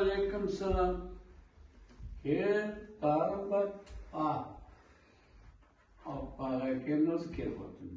Aleykümselam. Barım var. Bana kim nasıl kelbotun?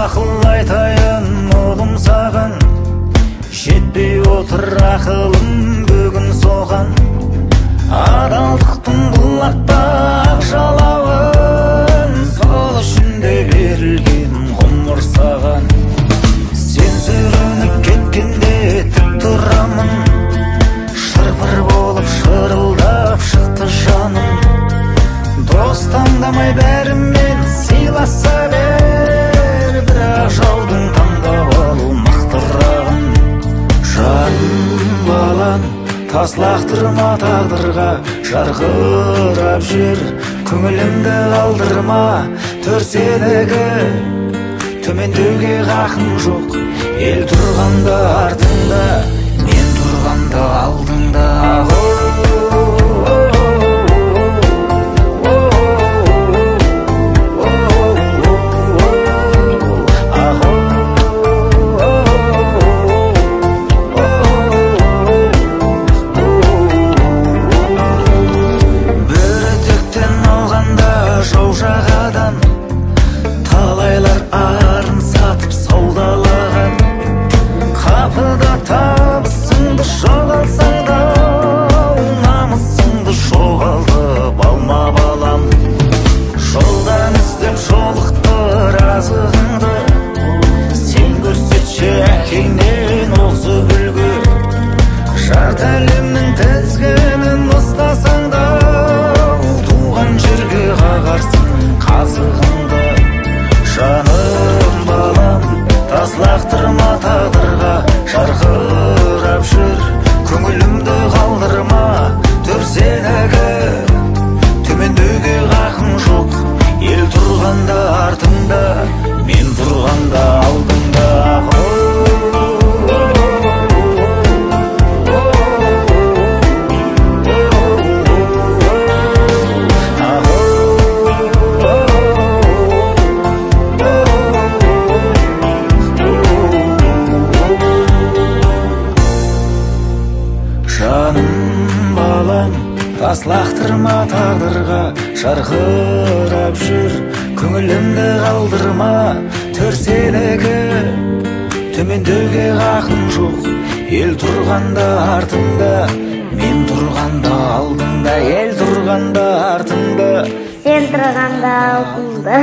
Ақыл айтайын олым саған, жетпей отыр ақылым бүгін соған. Адалдықтың бұлақта ақ жалауын, сол үшін де берілген ғұмыр саған. Сен сүрініп кеткенде тік тұрамын, шыр-пыр болып шырылдап шықты жаным. Дос таңдамай бәрімен сыйласа бер, жаудың таңдап алу мықтырағын. Жаным балам, тас лақтырма тағдырға, жарқырап жүр, көңілімді қалдырма. Төрседегі төмендеуге хақың жоқ, ел тұрғанда артыңда, мен тұрғанда алдыңда. Талайлар арын сатып саудалаған, қапыда табысыңды жоғалсаң да, намысыңды жоғалтып алма балам. Жолдан іздеп жолықты разығыңды, сен көрсетші әкеңнен озып үлгі. Жарты әлемнің тізгінін ұстасаң да, туған жерге қағарсың қазығыңды. Жаным балам, тас лақтырма тағдырға, жарқырап жүр, көңілімді қалдырма. Төрседегі төмендеуге хақың жоқ, ел тұрғанда артыңда, мен тұрғанда алдыңда. Жаным балам, тас лақтырма тағдырға, жарқырап жүр, көңілімді қалдырма. Төрседегі төмендеуге хақың жоқ, ел тұрғанда артыңда, мен тұрғанда алдыңда. Ел тұрғанда артыңда, сен тұрғанда алдыңда.